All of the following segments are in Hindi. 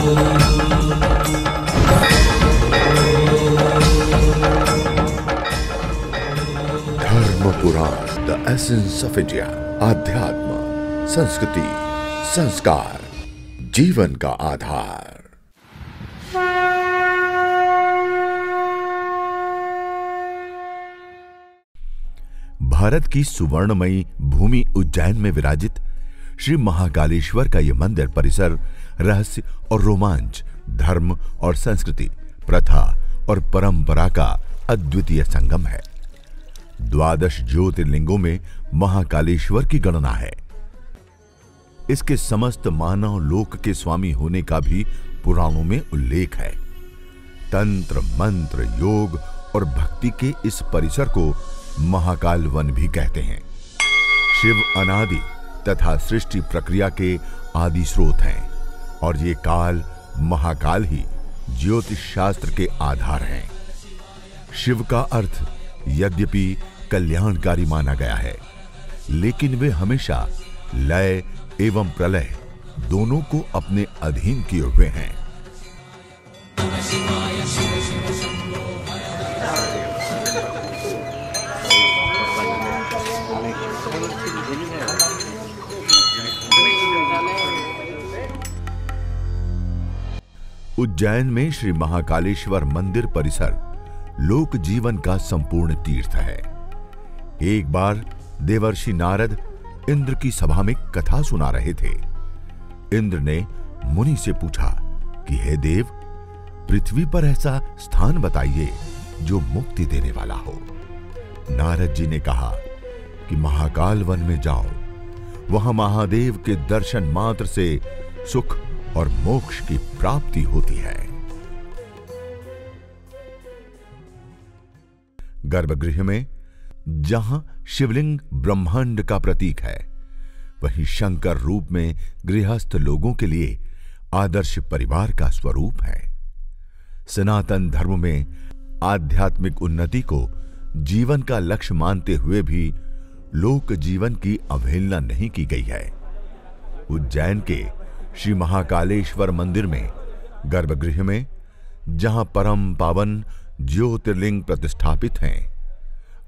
धर्म पुराण, द एसेंस ऑफ इंडिया। आध्यात्म, संस्कृति, संस्कार, जीवन का आधार। भारत की सुवर्णमयी भूमि उज्जैन में विराजित श्री महाकालेश्वर का यह मंदिर परिसर रहस्य और रोमांच, धर्म और संस्कृति, प्रथा और परंपरा का अद्वितीय संगम है। 12 ज्योतिर्लिंगों में महाकालेश्वर की गणना है। इसके समस्त मानव लोक के स्वामी होने का भी पुराणों में उल्लेख है। तंत्र, मंत्र, योग और भक्ति के इस परिसर को महाकाल वन भी कहते हैं। शिव अनादि तथा सृष्टि प्रक्रिया के आदि स्रोत हैं और ये काल महाकाल ही ज्योतिष शास्त्र के आधार हैं। शिव का अर्थ यद्यपि कल्याणकारी माना गया है, लेकिन वे हमेशा लय एवं प्रलय दोनों को अपने अधीन किए हुए हैं। उज्जैन में श्री महाकालेश्वर मंदिर परिसर लोक जीवन का संपूर्ण तीर्थ है। एक बार देवर्षि नारद इंद्र की सभा में कथा सुना रहे थे। इंद्र ने मुनि से पूछा कि हे देव, पृथ्वी पर ऐसा स्थान बताइए जो मुक्ति देने वाला हो। नारद जी ने कहा कि महाकाल वन में जाओ, वहां महादेव के दर्शन मात्र से सुख और मोक्ष की प्राप्ति होती है। गर्भगृह में जहां शिवलिंग ब्रह्मांड का प्रतीक है, वहीं शंकर रूप में गृहस्थ लोगों के लिए आदर्श परिवार का स्वरूप है। सनातन धर्म में आध्यात्मिक उन्नति को जीवन का लक्ष्य मानते हुए भी लोक जीवन की अवहेलना नहीं की गई है। उज्जैन के श्री महाकालेश्वर मंदिर में गर्भगृह में जहां परम पावन ज्योतिर्लिंग प्रतिष्ठापित हैं,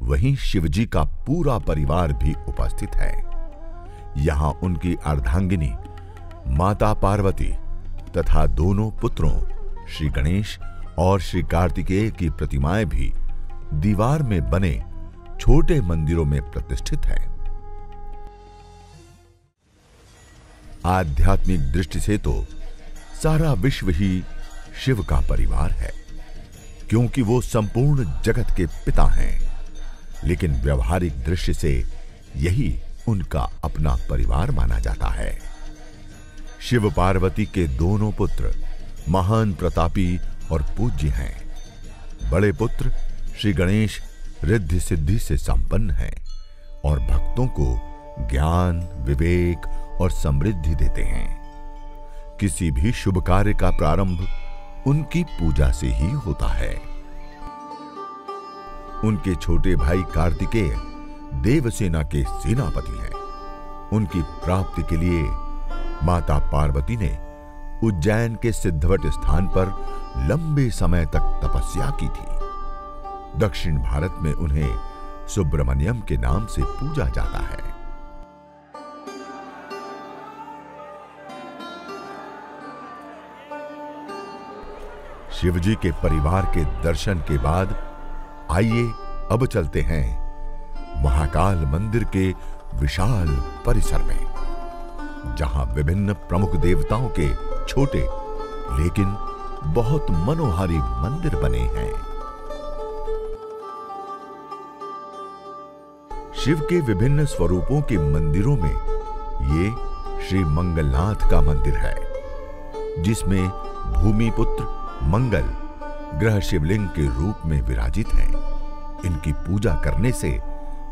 वहीं शिवजी का पूरा परिवार भी उपस्थित है। यहां उनकी अर्धांगिनी माता पार्वती तथा दोनों पुत्रों श्री गणेश और श्री कार्तिकेय की प्रतिमाएं भी दीवार में बने छोटे मंदिरों में प्रतिष्ठित हैं। आध्यात्मिक दृष्टि से तो सारा विश्व ही शिव का परिवार है, क्योंकि वो संपूर्ण जगत के पिता हैं। लेकिन व्यवहारिक दृष्टि से यही उनका अपना परिवार माना जाता है। शिव पार्वती के दोनों पुत्र महान प्रतापी और पूज्य हैं। बड़े पुत्र श्री गणेश रिद्धि सिद्धि से संपन्न हैं और भक्तों को ज्ञान, विवेक और समृद्धि देते हैं। किसी भी शुभ कार्य का प्रारंभ उनकी पूजा से ही होता है। उनके छोटे भाई कार्तिकेय देवसेना के सेनापति हैं। उनकी प्राप्ति के लिए माता पार्वती ने उज्जैन के सिद्धवट स्थान पर लंबे समय तक तपस्या की थी। दक्षिण भारत में उन्हें सुब्रमण्यम के नाम से पूजा जाता है। शिवजी के परिवार के दर्शन के बाद आइए अब चलते हैं महाकाल मंदिर के विशाल परिसर में, जहां विभिन्न प्रमुख देवताओं के छोटे लेकिन बहुत मनोहारी मंदिर बने हैं। शिव के विभिन्न स्वरूपों के मंदिरों में ये श्री मंगलनाथ का मंदिर है, जिसमें भूमिपुत्र मंगल ग्रह शिवलिंग के रूप में विराजित हैं। इनकी पूजा करने से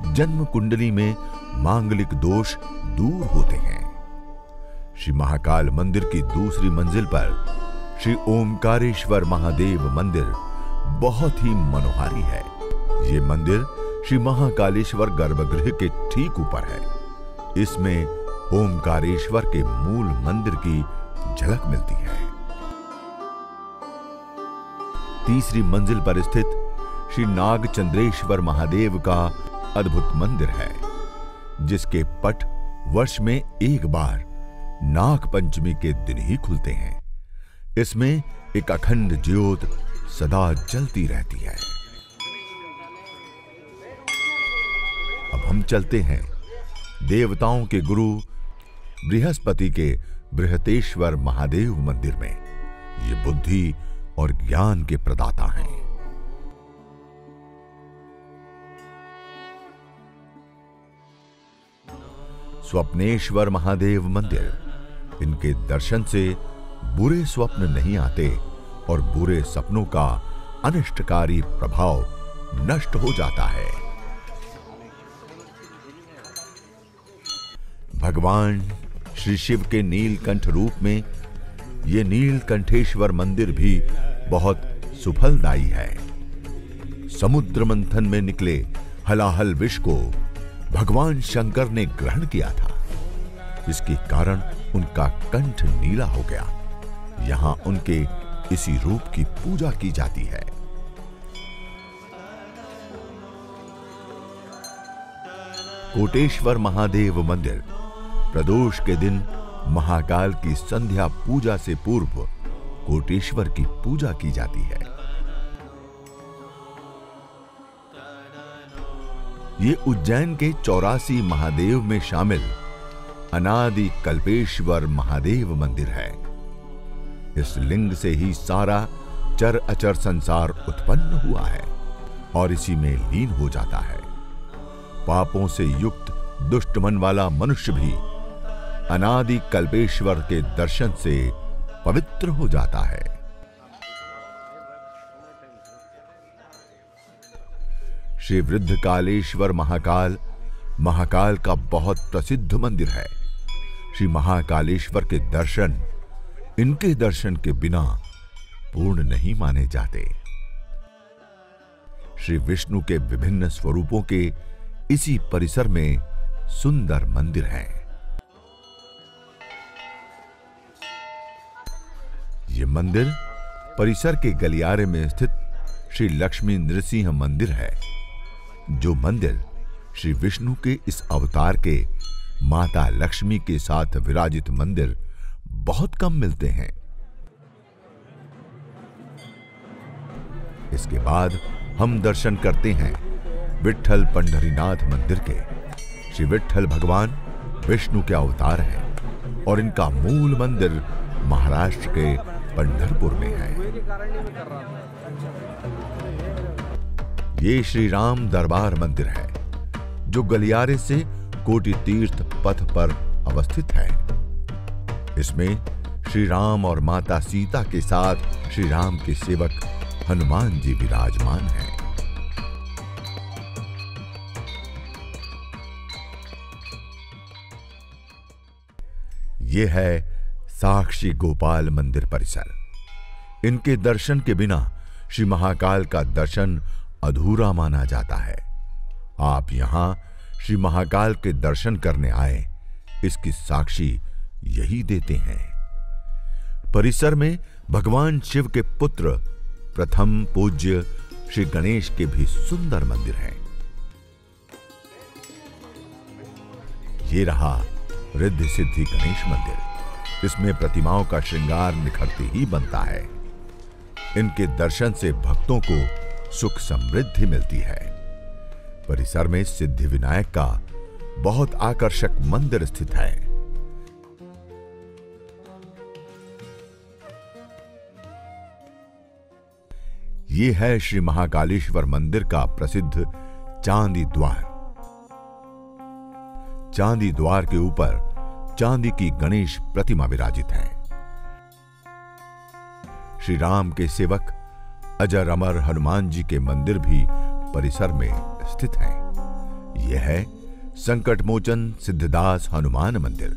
जन्म कुंडली में मांगलिक दोष दूर होते हैं। श्री महाकाल मंदिर की दूसरी मंजिल पर श्री ओमकारेश्वर महादेव मंदिर बहुत ही मनोहारी है। ये मंदिर श्री महाकालेश्वर गर्भगृह के ठीक ऊपर है। इसमें ओमकारेश्वर के मूल मंदिर की झलक मिलती है। तीसरी मंजिल पर स्थित श्री नागचंद्रेश्वर महादेव का अद्भुत मंदिर है, जिसके पट वर्ष में एक बार नाग पंचमी के दिन ही खुलते हैं। इसमें एक अखंड ज्योत सदा जलती रहती है। अब हम चलते हैं देवताओं के गुरु बृहस्पति के बृहतेश्वर महादेव मंदिर में। ये बुद्धि और ज्ञान के प्रदाता हैं। स्वप्नेश्वर महादेव मंदिर। इनके दर्शन से बुरे स्वप्न नहीं आते और बुरे सपनों का अनिष्टकारी प्रभाव नष्ट हो जाता है। भगवान श्री शिव के नीलकंठ रूप में ये नीलकंठेश्वर मंदिर भी बहुत सुफलदायी है। समुद्र मंथन में निकले हलाहल विष को भगवान शंकर ने ग्रहण किया था। इसके कारण उनका कंठ नीला हो गया। यहां उनके इसी रूप की पूजा की जाती है। कोटेश्वर महादेव मंदिर। प्रदोष के दिन महाकाल की संध्या पूजा से पूर्व कोटेश्वर की पूजा की जाती है। ये उज्जैन के 84 महादेव में शामिल अनादि कल्पेश्वर महादेव मंदिर है। इस लिंग से ही सारा चर अचर संसार उत्पन्न हुआ है और इसी में लीन हो जाता है। पापों से युक्त दुष्ट मन वाला मनुष्य भी अनादि कल्पेश्वर के दर्शन से पवित्र हो जाता है। श्री वृद्धकालेश्वर महाकाल महाकाल का बहुत प्रसिद्ध मंदिर है। श्री महाकालेश्वर के दर्शन इनके दर्शन के बिना पूर्ण नहीं माने जाते। श्री विष्णु के विभिन्न स्वरूपों के इसी परिसर में सुंदर मंदिर हैं। ये मंदिर परिसर के गलियारे में स्थित श्री लक्ष्मी नृसिंह मंदिर है। जो मंदिर श्री विष्णु के इस अवतार के माता लक्ष्मी के साथ विराजित मंदिर बहुत कम मिलते हैं। इसके बाद हम दर्शन करते हैं विट्ठल पंढरीनाथ मंदिर के। श्री विट्ठल भगवान विष्णु के अवतार हैं और इनका मूल मंदिर महाराष्ट्र के पंढरपुर में है। ये श्री राम दरबार मंदिर है, जो गलियारे से कोटि तीर्थ पथ पर अवस्थित है। इसमें श्री राम और माता सीता के साथ श्री राम के सेवक हनुमान जी विराजमान हैं। यह है साक्षी गोपाल मंदिर परिसर। इनके दर्शन के बिना श्री महाकाल का दर्शन अधूरा माना जाता है। आप यहां श्री महाकाल के दर्शन करने आए, इसकी साक्षी यही देते हैं। परिसर में भगवान शिव के पुत्र प्रथम पूज्य श्री गणेश के भी सुंदर मंदिर हैं। ये रहा रिद्धि सिद्धि गणेश मंदिर। इसमें प्रतिमाओं का श्रृंगार निखरते ही बनता है। इनके दर्शन से भक्तों को सुख समृद्धि मिलती है। परिसर में सिद्धि विनायक का बहुत आकर्षक मंदिर स्थित है। ये है श्री महाकालेश्वर मंदिर का प्रसिद्ध चांदी द्वार। चांदी द्वार के ऊपर चांदी की गणेश प्रतिमा विराजित है। श्री राम के सेवक अजर अमर हनुमान जी के मंदिर भी परिसर में स्थित हैं। यह है संकट मोचन सिद्धदास हनुमान मंदिर,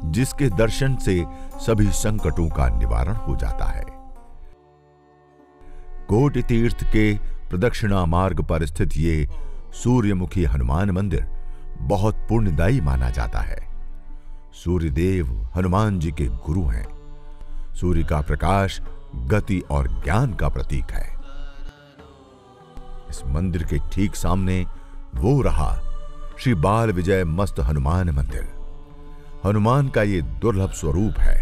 जिसके दर्शन से सभी संकटों का निवारण हो जाता है। कोटि तीर्थ के प्रदक्षिणा मार्ग पर स्थित ये सूर्यमुखी हनुमान मंदिर बहुत पुण्यदायी माना जाता है। सूर्यदेव हनुमान जी के गुरु हैं। सूर्य का प्रकाश गति और ज्ञान का प्रतीक है। इस मंदिर के ठीक सामने वो रहा श्री बाल विजय मस्त हनुमान मंदिर। हनुमान का ये दुर्लभ स्वरूप है।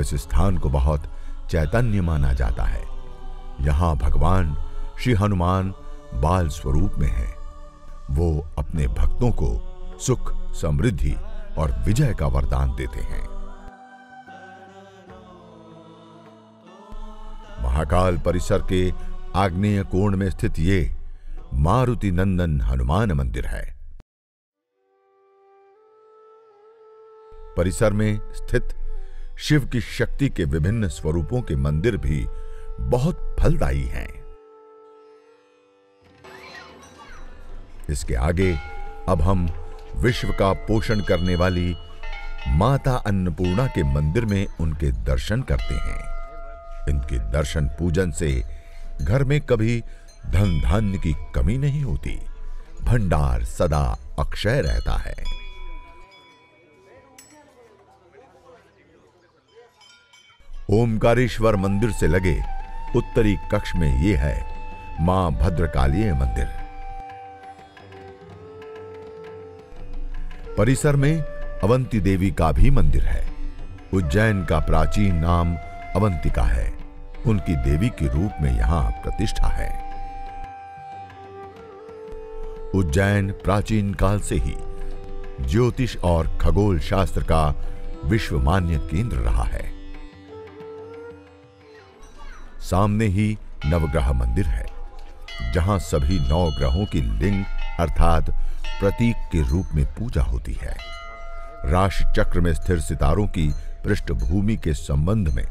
इस स्थान को बहुत चैतन्य माना जाता है। यहां भगवान श्री हनुमान बाल स्वरूप में हैं। वो अपने भक्तों को सुख, समृद्धि और विजय का वरदान देते हैं। महाकाल परिसर के आग्नेय कोण में स्थित ये मारुति नंदन हनुमान मंदिर है। परिसर में स्थित शिव की शक्ति के विभिन्न स्वरूपों के मंदिर भी बहुत फलदायी हैं। इसके आगे अब हम विश्व का पोषण करने वाली माता अन्नपूर्णा के मंदिर में उनके दर्शन करते हैं। इनके दर्शन पूजन से घर में कभी धन धान्य की कमी नहीं होती। भंडार सदा अक्षय रहता है। ओमकारेश्वर मंदिर से लगे उत्तरी कक्ष में यह है मां भद्रकाली मंदिर। परिसर में अवंती देवी का भी मंदिर है। उज्जैन का प्राचीन नाम अवंतिका है। उनकी देवी के रूप में यहां प्रतिष्ठा है। उज्जैन प्राचीन काल से ही ज्योतिष और खगोल शास्त्र का विश्वमान्य केंद्र रहा है। सामने ही नवग्रह मंदिर है, जहां सभी 9 ग्रहों की लिंग अर्थात प्रतीक के रूप में पूजा होती है। राशि चक्र में स्थिर सितारों की पृष्ठभूमि के संबंध में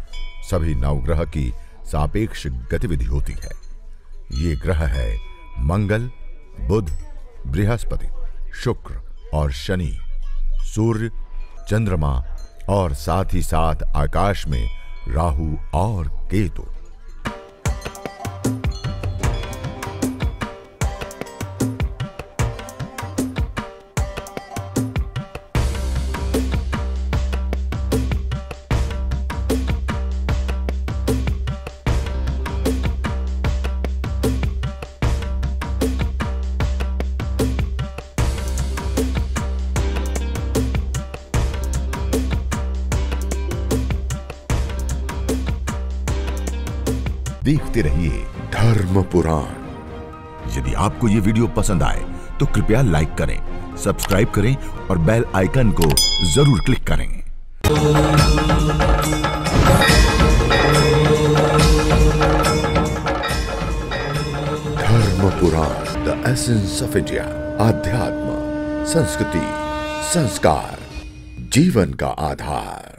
सभी नवग्रह की सापेक्ष गतिविधि होती है। ये ग्रह है मंगल, बुध, बृहस्पति, शुक्र और शनि, सूर्य, चंद्रमा और साथ ही साथ आकाश में राहु और केतु। देखते रहिए धर्म पुराण। यदि आपको ये वीडियो पसंद आए तो कृपया लाइक करें, सब्सक्राइब करें और बेल आइकन को जरूर क्लिक करें। धर्म पुराण, द एसेंस ऑफ इंडिया। आध्यात्म, संस्कृति, संस्कार, जीवन का आधार।